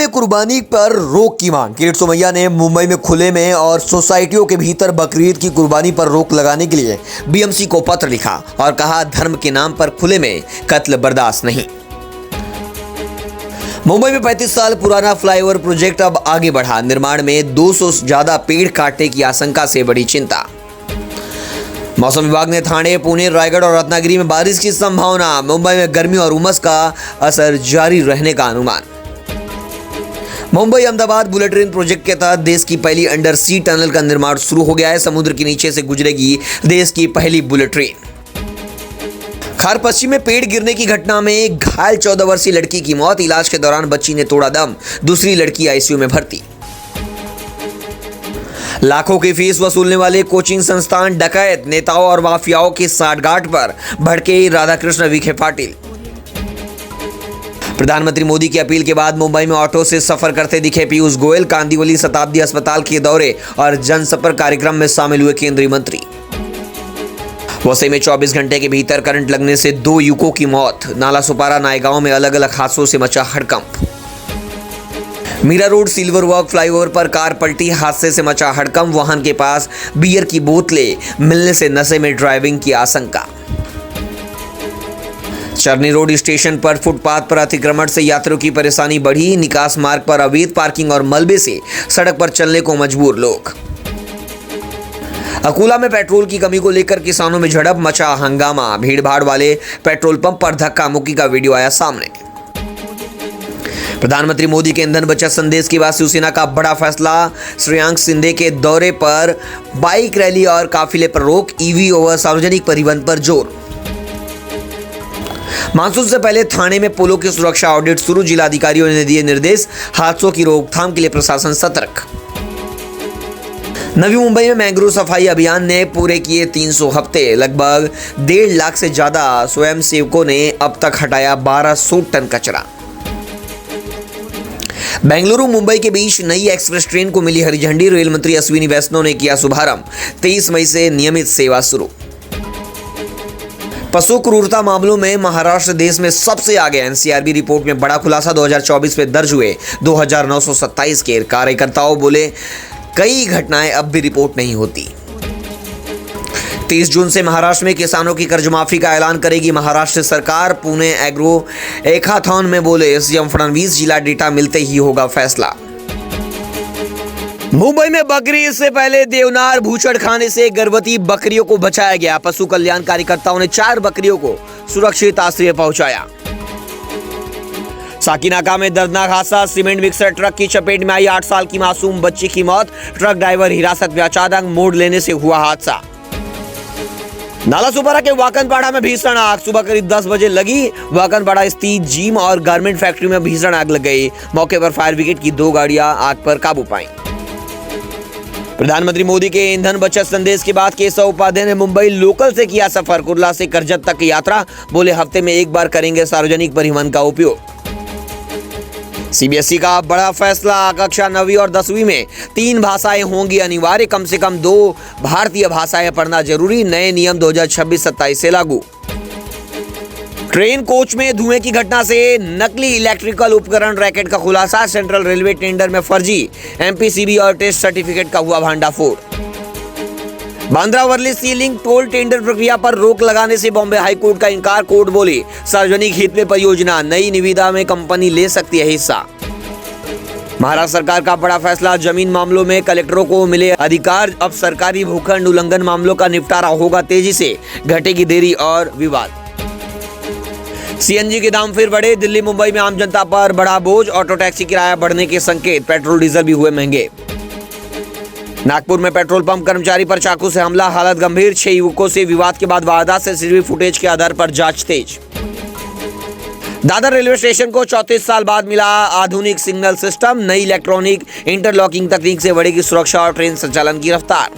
में कुर्बानी पर रोक की मांग। किरीट सोमैया ने मुंबई में खुले में और सोसाइटियों के भीतर बकरीद की कुर्बानी पर रोक लगाने के लिए बीएमसी को पत्र लिखा और कहा, धर्म के नाम पर खुले में कत्ल बर्दाश्त नहीं। मुंबई में 35 साल पुराना फ्लाईओवर प्रोजेक्ट अब आगे बढ़ा। निर्माण में 200 से ज्यादा पेड़ काटने की आशंका से बड़ी चिंता। मौसम विभाग ने ठाणे, पुणे, रायगढ़ और रत्नागिरी में बारिश की संभावना। मुंबई में गर्मी और उमस का असर जारी रहने का अनुमान। Mumbai Ahmedabad bullet train project के तहत देश की पहली अंडर सी टनल का निर्माण शुरू हो गया है। समुद्र के नीचे से गुजरेगी देश की पहली बुलेट ट्रेन। खार पश्चिम में पेड़ गिरने की घटना में घायल 14 वर्षीय लड़की की मौत। इलाज के दौरान बच्ची ने तोड़ा दम, दूसरी लड़की आईसीयू में भर्ती। लाखों की फीस वसूलने वाले कोचिंग संस्थान डकैत, नेताओं और माफियाओं की साठगांठ पर भड़के राधाकृष्ण विखे पाटिल। प्रधानमंत्री मोदी की अपील के बाद मुंबई में ऑटो से सफर करते दिखे पीयूष गोयल। कांदिवली शताब्दी अस्पताल के दौरे और जनसंपर्क कार्यक्रम में शामिल हुए केंद्रीय मंत्री। वसई में 24 घंटे के भीतर करंट लगने से 2 युवकों की मौत। नाला सुपारा नायगांव में अलग अलग हादसों से मचा हड़कंप। Mira road silver work flyover पर कार पलटी, हादसे से मचा हड़कंप। वाहन के पास बियर की बोतलें मिलने से नशे में ड्राइविंग की आशंका। चरनी रोड स्टेशन पर फुटपाथ पर अतिक्रमण से यात्रियों की परेशानी बढ़ी। निकास मार्ग पर अवैध पार्किंग और मलबे से सड़क पर चलने को मजबूर लोग। अकोला में पेट्रोल की कमी को लेकर किसानों में झड़प, मचा हंगामा। भीड़भाड़ वाले पेट्रोल पंप पर धक्का मुक्की का वीडियो आया सामने। प्रधानमंत्री मोदी के ईंधन बचत संदेश के बाद शिवसेना का बड़ा फैसला। श्रेयांक शिंदे के दौरे पर बाइक रैली और काफिले पर रोक। ईवी ओवर सार्वजनिक परिवहन पर जोर। मानसून से पहले थाने में पुलों की सुरक्षा ऑडिट शुरू। जिलाधिकारियों ने दिए निर्देश। हादसों की रोकथाम के लिए प्रशासन सतर्क। नवी मुंबई में मैंग्रोव सफाई अभियान ने पूरे किए 300 हफ्ते। लगभग 1.5 लाख से ज्यादा स्वयंसेवकों ने अब तक हटाया 1200 टन कचरा। बेंगलुरु मुंबई के बीच नई एक्सप्रेस ट्रेन को मिली हरी झंडी। रेल मंत्री अश्विनी वैष्णव ने किया शुभारंभ। 23 मई से नियमित सेवा शुरू। पशु क्रूरता मामलों में महाराष्ट्र देश में सबसे आगे। एनसीआरबी रिपोर्ट में बड़ा खुलासा। 2024 में दर्ज हुए 2927 केस। कार्यकर्ताओं बोले, कई घटनाएं अब भी रिपोर्ट नहीं होती। 30 जून से महाराष्ट्र में किसानों की कर्ज माफी का ऐलान करेगी महाराष्ट्र सरकार। पुणे एग्रो एकाथॉन में बोले सीएम फडणवीस, जिला डेटा मिलते ही होगा फैसला। मुंबई में बकरीद से पहले देवनार बूचड़खाने से गर्भवती बकरियों को बचाया गया। पशु कल्याण कार्यकर्ताओं ने 4 बकरियों को सुरक्षित आश्रय पहुंचाया। साकिनाका में दर्दनाक हादसा। सीमेंट मिक्सर ट्रक की चपेट में आई 8 साल की मासूम बच्ची की मौत। ट्रक ड्राइवर हिरासत में। अचानक मोड़ लेने से हुआ हादसा। नाला सुपारा के वाकनपाड़ा में भीषण आग। सुबह करीब 10 बजे लगी। वाकनपाड़ा स्थित जिम और गारमेंट फैक्ट्री में भीषण आग लग गई। मौके पर फायर ब्रिगेड की 2 गाड़ियां आग पर काबू पाईं। प्रधानमंत्री मोदी के ईंधन बचत संदेश के बाद केशव उपाध्याय ने मुंबई लोकल से किया सफर। कुर्ला से करजत तक की यात्रा। बोले, हफ्ते में 1 बार करेंगे सार्वजनिक परिवहन का उपयोग। सीबीएसई का बड़ा फैसला। कक्षा 9वीं और 10वीं में 3 भाषाएं होंगी अनिवार्य। कम से कम 2 भारतीय भाषाएं पढ़ना जरूरी। नए नियम 2026-27 से लागू। ट्रेन कोच में धुएं की घटना से नकली इलेक्ट्रिकल उपकरण रैकेट का खुलासा। सेंट्रल रेलवे टेंडर में फर्जी एमपीसीबी और टेस्ट सर्टिफिकेट का हुआ भांडाफोड़। बांद्रा वर्ली सी लिंक टोल टेंडर प्रक्रिया पर रोक लगाने से बॉम्बे हाईकोर्ट का इनकार। कोर्ट बोली, सार्वजनिक हित में परियोजना। नई निविदा में कंपनी ले सकती है हिस्सा। महाराष्ट्र सरकार का बड़ा फैसला। जमीन मामलों में कलेक्टरों को मिले अधिकार। अब सरकारी भूखंड उल्लंघन मामलों का निपटारा होगा तेजी से। घटेगी देरी और विवाद। सीएनजी के दाम फिर बढ़े। दिल्ली मुंबई में आम जनता पर बढ़ा बोझ। ऑटो टैक्सी किराया बढ़ने के संकेत। पेट्रोल डीजल भी हुए महंगे। नागपुर में पेट्रोल पंप कर्मचारी पर चाकू से हमला। हालत गंभीर। 6 युवकों से विवाद के बाद वारदात से सीसीटीवी फुटेज के आधार पर जांच तेज। दादर रेलवे स्टेशन को 34 साल बाद मिला आधुनिक सिग्नल सिस्टम। नई इलेक्ट्रॉनिक इंटरलॉकिंग तकनीक से बढ़ेगी सुरक्षा और ट्रेन संचालन की रफ्तार।